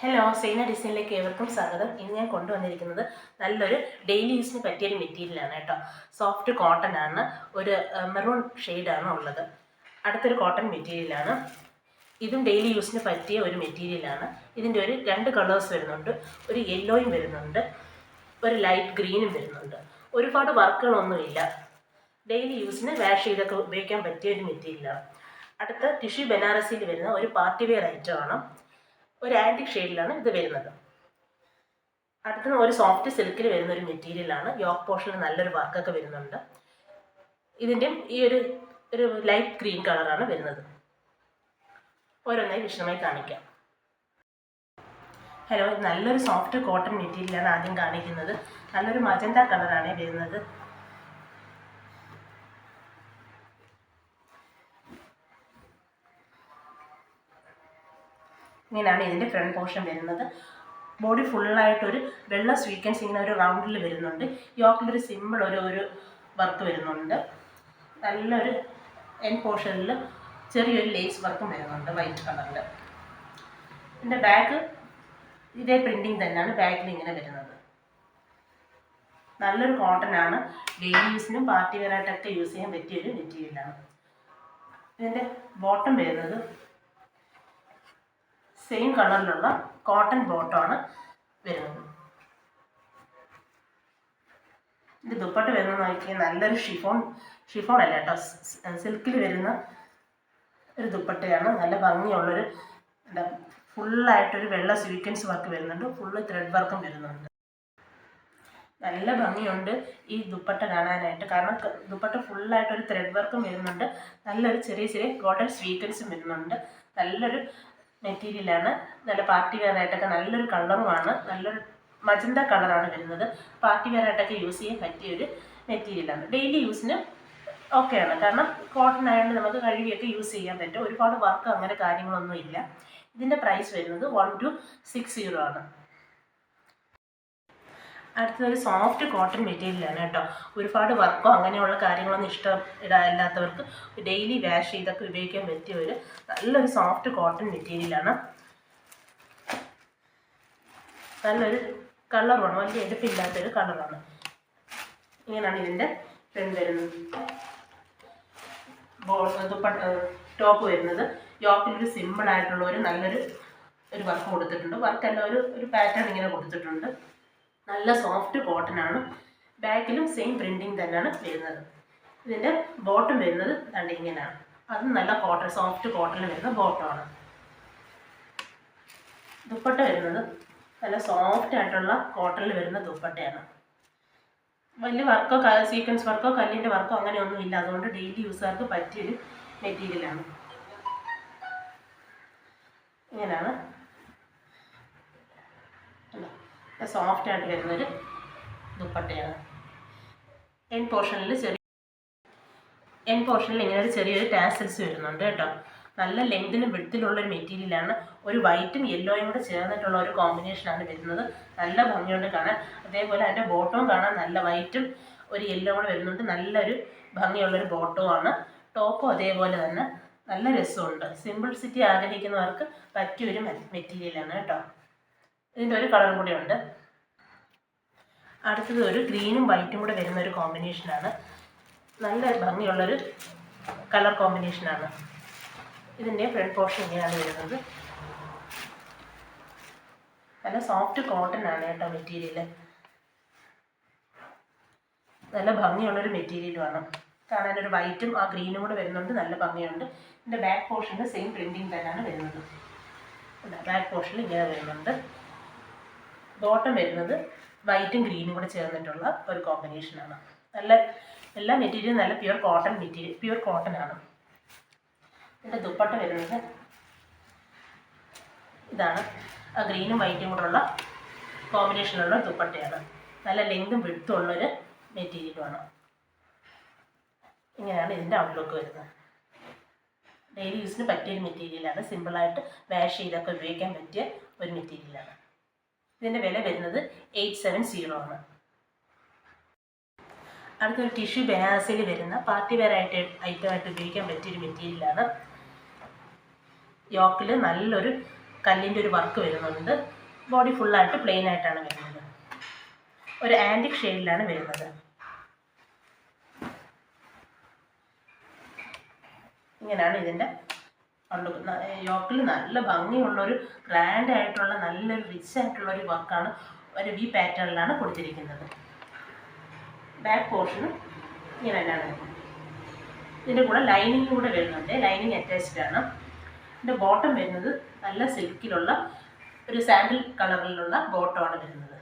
Hello, Saina ഡിസൈനിലേക്ക് ഏവർക്കും സ്വാഗതം. ഇന്ന് ഞാൻ കൊണ്ടുവന്നിരിക്കുന്നത് നല്ലൊരു ഡെയിലി യൂസിന് പറ്റിയൊരു മെറ്റീരിയലാണ് കേട്ടോ. സോഫ്റ്റ് കോട്ടൺ ആണ്, ഒരു മെറൂൺ ഷെയ്ഡാണ് ഉള്ളത്. അടുത്തൊരു കോട്ടൺ മെറ്റീരിയലാണ്. ഇതും ഡെയിലി യൂസിന് പറ്റിയ ഒരു മെറ്റീരിയലാണ്. ഇതിൻ്റെ ഒരു രണ്ട് കളേഴ്സ് വരുന്നുണ്ട്. ഒരു യെല്ലോയും വരുന്നുണ്ട്, ഒരു ലൈറ്റ് ഗ്രീനും വരുന്നുണ്ട്. ഒരുപാട് വർക്കുകളൊന്നുമില്ല. ഡെയിലി യൂസിന് വാഷ് ചെയ്തൊക്കെ ഉപയോഗിക്കാൻ പറ്റിയ ഒരു മെറ്റീരിയലാണ്. അടുത്ത ടിഷ്യൂ ബനാറസിയിൽ വരുന്ന ഒരു പാർട്ടി വെയർ ഐറ്റമാണ്. ഒരു ആൻറ്റിക് ഷെയ്ഡിലാണ് ഇത് വരുന്നത്. അടുത്തത് ഒരു സോഫ്റ്റ് സിൽക്കിൽ വരുന്ന ഒരു മെറ്റീരിയലാണ്. യോക്ക് പോർഷനിൽ നല്ലൊരു വർക്കൊക്കെ വരുന്നുണ്ട്. ഇതിൻ്റെയും ഈ ഒരു ലൈറ്റ് ഗ്രീൻ കളറാണ് വരുന്നത്. ഓരോന്നായി വിശദമായി കാണിക്കാം. ഹലോ, നല്ലൊരു സോഫ്റ്റ് കോട്ടൺ മെറ്റീരിയലാണ് ആദ്യം കാണിക്കുന്നത്. നല്ലൊരു മജന്ത കളറാണ് വരുന്നത്. ഇങ്ങനെയാണ് ഇതിൻ്റെ ഫ്രണ്ട് പോർഷൻ വരുന്നത്. ബോഡി ഫുള്ളായിട്ടൊരു വെള്ള സ്വീക്വൻസ് ഇങ്ങനെ ഒരു റൗണ്ടിൽ വരുന്നുണ്ട്. യോക്കിലൊരു സിമ്പിൾ ഒരു വർക്ക് വരുന്നുണ്ട്. നല്ലൊരു എൻ പോർഷനിൽ ചെറിയൊരു ലേസ് വർക്കും വരുന്നുണ്ട് വൈറ്റ് കളറിൽ. ഇതിൻ്റെ ബാക്ക് ഇതേ പ്രിൻറ്റിങ് തന്നെയാണ് ബാക്കിൽ ഇങ്ങനെ വരുന്നത്. നല്ലൊരു കോട്ടൺ ആണ്. ഡെയിലി യൂസിനും പാർട്ടി വെയറായിട്ടൊക്കെ യൂസ് ചെയ്യാൻ പറ്റിയൊരു മെറ്റീരിയലാണ്. ഇതിൻ്റെ ബോട്ടം വരുന്നത് സെയിം കളറിലുള്ള കോട്ടൺ ബോട്ടമാണ് വരുന്നത്. ഇത് ദുപ്പട്ട വരുന്നത് നോക്കിയാൽ നല്ലൊരു ഷിഫോൺ അല്ല കേട്ടോ, സിൽക്കിൽ വരുന്ന ഒരു ദുപ്പട്ടയാണ്. നല്ല ഭംഗിയുള്ളൊരു ഫുള്ളായിട്ടൊരു വെള്ള സ്വീക്വൻസ് വർക്ക് വരുന്നുണ്ട്. ഫുള്ള് ത്രെഡ് വർക്കും വരുന്നുണ്ട്. നല്ല ഭംഗിയുണ്ട് ഈ ദുപ്പട്ട കാണാനായിട്ട്. കാരണം ദുപ്പട്ട ഫുള്ളായിട്ടൊരു ത്രെഡ് വർക്കും വരുന്നുണ്ട്. നല്ലൊരു ചെറിയ ഗോൾഡൻ സ്വീക്വൻസും വരുന്നുണ്ട്. നല്ലൊരു മെറ്റീരിയലാണ്. നല്ല പാർട്ടി വെയറായിട്ടൊക്കെ നല്ലൊരു കളറുമാണ്. നല്ലൊരു മജന്ത കളറാണ് വരുന്നത്. പാർട്ടി വെയറായിട്ടൊക്കെ യൂസ് ചെയ്യാൻ പറ്റിയൊരു മെറ്റീരിയലാണ്. ഡെയിലി യൂസിന് ഓക്കെയാണ്. കാരണം കോട്ടൺ ആയതുകൊണ്ട് നമുക്ക് കഴുകിയൊക്കെ യൂസ് ചെയ്യാൻ പറ്റും. ഒരുപാട് വർക്ക് അങ്ങനെ കാര്യങ്ങളൊന്നും ഇല്ല. ഇതിൻ്റെ പ്രൈസ് വരുന്നത് 1260 ആണ്. അടുത്തതൊരു സോഫ്റ്റ് കോട്ടൺ മെറ്റീരിയലാണ് കേട്ടോ. ഒരുപാട് വർക്കോ അങ്ങനെയുള്ള കാര്യങ്ങളൊന്നും ഇല്ലാത്തവർക്ക് ഡെയിലി വാഷ് ചെയ്തൊക്കെ ഉപയോഗിക്കാൻ പറ്റിയ ഒരു നല്ലൊരു സോഫ്റ്റ് കോട്ടൺ മെറ്റീരിയലാണ്. നല്ലൊരു കളറുമാണ്, വലിയ എടുപ്പില്ലാത്തൊരു കളറാണ്. ഇങ്ങനെയാണ് ഇതിൻ്റെ ഫ്രണ്ട് വരുന്നത്. ടോപ്പ് വരുന്നത് യോക്കിലൊരു സിമ്പിളായിട്ടുള്ള നല്ലൊരു വർക്ക് കൊടുത്തിട്ടുണ്ട്. വർക്കെല്ലാം ഒരു പാറ്റേൺ ഇങ്ങനെ കൊടുത്തിട്ടുണ്ട്. നല്ല സോഫ്റ്റ് കോട്ടൺ ആണ്. ബാക്കിലും സെയിം പ്രിൻറ്റിങ് തന്നെയാണ് വരുന്നത്. ഇതിൻ്റെ ബോട്ടം വരുന്നത് കണ്ട് ഇങ്ങനെയാണ്. അതും നല്ല കോട്ടൺ, സോഫ്റ്റ് കോട്ടണിൽ വരുന്ന ബോട്ടമാണ്. ദുപ്പട്ട വരുന്നത് നല്ല സോഫ്റ്റ് ആയിട്ടുള്ള കോട്ടണിൽ വരുന്ന ദുപ്പട്ടയാണ്. വലിയ വർക്കോ സീക്വൻസ് വർക്കോ കല്ലിൻ്റെ വർക്കോ അങ്ങനെയൊന്നും ഇല്ല. അതുകൊണ്ട് ഡെയിലി യൂസുകാർക്ക് പറ്റിയൊരു മെറ്റീരിയലാണ്. ഇങ്ങനെയാണ് സോഫ്റ്റ് ആയിട്ട് വരുന്നൊരു ദുപ്പട്ടയാണ്. എൻ പോർഷനിൽ ഇങ്ങനെ ഒരു ചെറിയൊരു ടാസൽസ് വരുന്നുണ്ട് കേട്ടോ. നല്ല ലെങ്തിനും വിഡ്ത്തിലുള്ളൊരു മെറ്റീരിയലാണ്. ഒരു വൈറ്റും യെല്ലോയും കൂടെ ചേർന്നിട്ടുള്ള ഒരു കോമ്പിനേഷനാണ് വരുന്നത്. നല്ല ഭംഗിയുണ്ട് കാണാൻ. അതേപോലെ അതിൻ്റെ ബോട്ടവും കാണാൻ നല്ല വൈറ്റും ഒരു യെല്ലോ കൂടെ വരുന്നുണ്ട്. നല്ലൊരു ഭംഗിയുള്ളൊരു ബോട്ടവുമാണ്. ടോപ്പും അതേപോലെ തന്നെ നല്ല രസമുണ്ട്. സിമ്പിൾസിറ്റി ആഗ്രഹിക്കുന്നവർക്ക് പറ്റിയൊരു മെറ്റീരിയലാണ് കേട്ടോ. ഇതിൻ്റെ ഒരു കളറും കൂടി ഉണ്ട്. അടുത്തത് ഒരു ഗ്രീനും വൈറ്റും കൂടെ വരുന്ന ഒരു കോമ്പിനേഷനാണ്. നല്ല ഭംഗിയുള്ളൊരു കളർ കോമ്പിനേഷനാണ്. ഇതിൻ്റെ ഫ്രണ്ട് പോർഷൻ ഇങ്ങനെയാണ് വരുന്നത്. നല്ല സോഫ്റ്റ് കോട്ടൺ ആണ് കേട്ടോ മെറ്റീരിയൽ. നല്ല ഭംഗിയുള്ളൊരു മെറ്റീരിയലുമാണ്. കാണാനൊരു വൈറ്റും ആ ഗ്രീനും കൂടെ വരുന്നുണ്ട്. നല്ല ഭംഗിയുണ്ട്. ഇതിൻ്റെ ബാക്ക് പോർഷനിൽ സെയിം പ്രിൻറ്റിങ് തന്നെയാണ് വരുന്നത്. ബാക്ക് പോർഷനിൽ ഇങ്ങനെ വരുന്നുണ്ട്. ബോട്ടം വരുന്നത് വൈറ്റും ഗ്രീനും കൂടെ ചേർന്നിട്ടുള്ള ഒരു കോമ്പിനേഷനാണ്. എല്ലാ മെറ്റീരിയലും നല്ല പ്യുവർ കോട്ടൺ ആണ്. ഇതിൻ്റെ ദുപ്പട്ട വരുന്നത് ഇതാണ്. ആ ഗ്രീനും വൈറ്റും കൂടെ ഉള്ള കോമ്പിനേഷനുള്ള ദുപ്പട്ടയാണ്. നല്ല ലെങ്തും വിഡ്ത്തും ഉള്ളൊരു മെറ്റീരിയലുമാണ്. ഇങ്ങനെയാണ് ഇതിൻ്റെ ഔട്ട്ലുക്ക് വരുന്നത്. ഡെയിലി യൂസിന് പറ്റിയൊരു മെറ്റീരിയലാണ്. സിമ്പിളായിട്ട് വാഷ് ചെയ്തൊക്കെ ഉപയോഗിക്കാൻ പറ്റിയ ഒരു മെറ്റീരിയലാണ്. ഇതിൻ്റെ വില വരുന്നത് 870 ആണ്. അടുത്തൊരു ടിഷ്യൂ ബനാറസിൽ വരുന്ന പാർട്ടി വെയർ ഐറ്റമായിട്ട് ഉപയോഗിക്കാൻ പറ്റിയൊരു മെറ്റീരിയലാണ്. യോക്കിൽ നല്ലൊരു കല്ലിൻ്റെ ഒരു വർക്ക് വരുന്നുണ്ട്. ബോഡി ഫുള്ളായിട്ട് പ്ലെയിൻ ആയിട്ടാണ് വരുന്നത്. ഒരു ആൻറ്റിക് ഷെയ്ഡിലാണ് വരുന്നത്. ഇങ്ങനെയാണ് ഇതിൻ്റെ യോക്കിൽ നല്ല ഭംഗിയുള്ളൊരു ഗ്രാൻഡ് ആയിട്ടുള്ള നല്ലൊരു റിച്ച് ആയിട്ടുള്ളൊരു വർക്കാണ് ഒരു വി പാറ്റേണിലാണ് കൊടുത്തിരിക്കുന്നത്. ബാക്ക് പോർഷനും ഇങ്ങനെ തന്നെയാണ് വരുന്നത്. ഇതിൻ്റെ കൂടെ ലൈനിങ് കൂടെ വരുന്നുണ്ട്. ലൈനിങ് അറ്റാച്ച്ഡ് ആണ്. ഇതിൻ്റെ ബോട്ടം വരുന്നത് നല്ല സിൽക്കിലുള്ള ഒരു സാൻഡിൽ കളറിലുള്ള ബോട്ടമാണ് വരുന്നത്.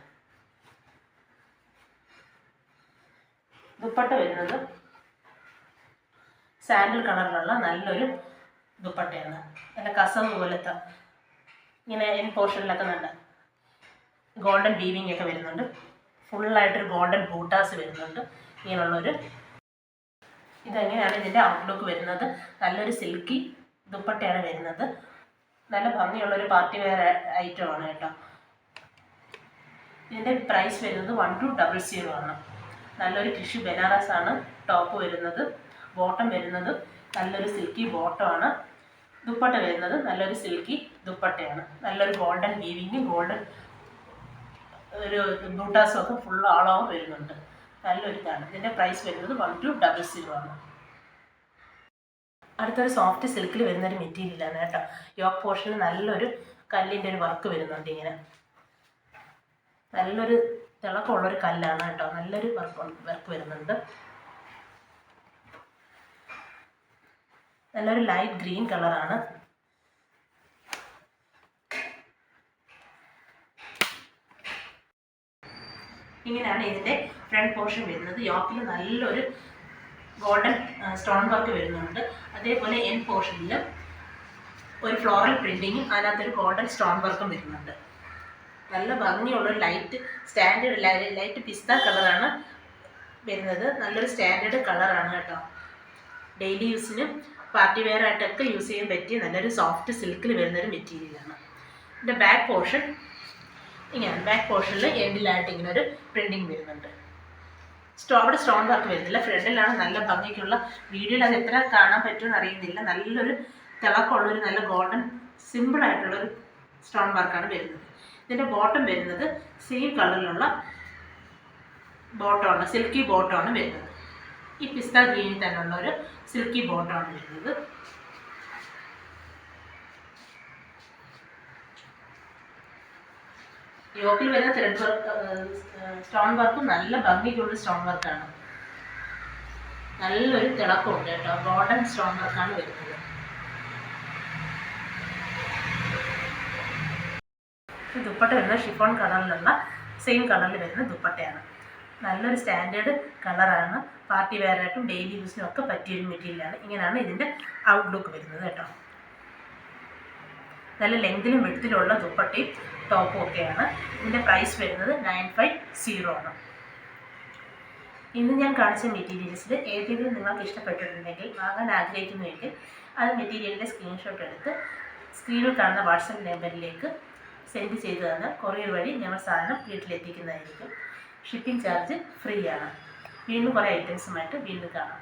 ദുപ്പട്ട വരുന്നത് സാൻഡിൽ കളറിലുള്ള നല്ലൊരു ദുപ്പട്ടയാണ്. നല്ല കസവ് പോലത്തെ ഇങ്ങനെ എൻ പോർഷനിലൊക്കെ നല്ല ഗോൾഡൻ വീവിങ് ഒക്കെ വരുന്നുണ്ട്. ഫുള്ളായിട്ടൊരു ഗോൾഡൻ ബൂട്ടാസ് വരുന്നുണ്ട്. ഇങ്ങനെയുള്ളൊരു ഇതെങ്ങനെയാണ് ഇതിൻ്റെ ഔട്ട്ലുക്ക് വരുന്നത്. നല്ലൊരു സിൽക്കി ദുപ്പട്ടയാണ് വരുന്നത്. നല്ല ഭംഗിയുള്ളൊരു പാർട്ടി വെയർ ഐറ്റമാണ് കേട്ടോ. ഇതിൻ്റെ പ്രൈസ് വരുന്നത് 1200 ആണ്. നല്ലൊരു ടിഷ്യൂ ബനാറസ് ആണ് ടോപ്പ് വരുന്നത്. ബോട്ടം വരുന്നത് നല്ലൊരു സിൽക്കി ബോട്ടമാണ്. ദുപ്പട്ട വരുന്നത് നല്ലൊരു സിൽക്കി ദുപ്പട്ടയാണ്. നല്ലൊരു ഗോൾഡൻ വീവിങ് ഗോൾഡൻ ഒരു ബൂട്ടാസും ഒക്കെ ഫുൾ ഓൾ ഓവർ വരുന്നുണ്ട്. നല്ലൊരു ഇതാണ്. ഇതിൻ്റെ പ്രൈസ് വരുന്നത് 1200 ആണ്. അടുത്തൊരു സോഫ്റ്റ് സിൽക്കിൽ വരുന്നൊരു മെറ്റീരിയലാണ് കേട്ടോ. യോക്ക് പോർഷനിൽ നല്ലൊരു കല്ലിൻ്റെ ഒരു വർക്ക് വരുന്നുണ്ട്. ഇങ്ങനെ നല്ലൊരു തിളക്കമുള്ളൊരു കല്ലാണ് കേട്ടോ. നല്ലൊരു വർക്ക് വരുന്നുണ്ട്. നല്ലൊരു ലൈറ്റ് ഗ്രീൻ കളറാണ്. ഇങ്ങനെയാണ് ഇതിൻ്റെ ഫ്രണ്ട് പോർഷൻ വരുന്നത്. യോക്കിൽ നല്ലൊരു ഗോൾഡൻ സ്റ്റോൺ വർക്ക് വരുന്നുണ്ട്. അതേപോലെ എൻ പോർഷനിൽ ഒരു ഫ്ലോറൽ പ്രിൻറ്റിങ്ങും അതിനകത്തൊരു ഗോൾഡൻ സ്റ്റോൺ വർക്കും വരുന്നുണ്ട്. നല്ല ഭംഗിയുള്ളൊരു ലൈറ്റ് പിസ്ത കളറാണ് വരുന്നത്. നല്ലൊരു സ്റ്റാൻഡേർഡ് കളറാണ് കേട്ടോ. ഡെയിലി യൂസിനും പാർട്ടി വെയർ ആയിട്ടൊക്കെ യൂസ് ചെയ്യാൻ പറ്റിയ നല്ലൊരു സോഫ്റ്റ് സിൽക്കിൽ വരുന്നൊരു മെറ്റീരിയലാണ്. ഇതിൻ്റെ ബാക്ക് പോർഷൻ ഇങ്ങനെ ബാക്ക് പോർഷനിൽ എൻഡിലായിട്ട് ഇങ്ങനെ ഒരു പ്രിൻറ്റിങ് വരുന്നുണ്ട്. അവിടെ സ്റ്റോൺ വർക്ക് വരുന്നില്ല. ഫ്രണ്ടിലാണ് നല്ല ഭംഗിക്കുള്ള വീഡിയോയിൽ അത് എത്ര കാണാൻ പറ്റുമെന്ന് അറിയുന്നില്ല. നല്ലൊരു തിളക്കമുള്ളൊരു നല്ല ഗോൾഡൻ സിമ്പിളായിട്ടുള്ളൊരു സ്റ്റോൺ വർക്കാണ് വരുന്നത്. ഇതിൻ്റെ ബോട്ടം വരുന്നത് സെയിം കളറിലുള്ള ബോട്ടമാണ്, സിൽക്കി ബോട്ടമാണ് വരുന്നത്. ഈ പിസ്ത ഗ്രീനിൽ തന്നെയുള്ള ഒരു സിൽക്കി ബോട്ടമാണ് വരുന്നത്. യോക്കിൽ വരുന്ന ത്രെഡ് വർക്ക് സ്റ്റോൺ വർക്കും നല്ല ഭംഗിക്കുള്ള സ്റ്റോൺ വർക്കാണ്. നല്ലൊരു തിളക്കമുണ്ട് കേട്ടോ. ഗോൾഡൻ സ്റ്റോൺ വർക്കാണ് വരുന്നത്. ദുപ്പട്ട വരുന്ന ഷിഫോൺ കളറിലുള്ള സെയിം കളറിൽ വരുന്ന ദുപ്പട്ടയാണ്. നല്ലൊരു സ്റ്റാൻഡേർഡ് കളറാണ്. പാർട്ടി വെയറായിട്ടും ഡെയിലി യൂസിനും ഒക്കെ പറ്റിയൊരു മെറ്റീരിയലാണ്. ഇങ്ങനെയാണ് ഇതിൻ്റെ ഔട്ട്ലുക്ക് വരുന്നത് കേട്ടോ. നല്ല ലെങ്തിലും വെടുത്തിലുള്ള ദുപ്പട്ടയും ടോപ്പും ഒക്കെയാണ്. ഇതിൻ്റെ പ്രൈസ് വരുന്നത് 950 ആണ്. ഇന്ന് ഞാൻ കാണിച്ച മെറ്റീരിയൽസിൽ ഏതെങ്കിലും നിങ്ങൾക്ക് ഇഷ്ടപ്പെട്ടിട്ടുണ്ടെങ്കിൽ വാങ്ങാൻ ആഗ്രഹിക്കുന്നുവെങ്കിൽ അത് മെറ്റീരിയലിൻ്റെ സ്ക്രീൻഷോട്ട് എടുത്ത് സ്ക്രീനിൽ കാണുന്ന വാട്സപ്പ് നമ്പറിലേക്ക് സെൻഡ് ചെയ്ത് തന്നാൽ കൊറിയർ വഴി ഞങ്ങൾ സാധനം വീട്ടിലെത്തിക്കുന്നതായിരിക്കും. ഷിപ്പിംഗ് ചാർജ് ഫ്രീ ആണ്. വീണ്ടും കുറേ ഐറ്റംസുമായിട്ട് വീണ്ടും കാണാം.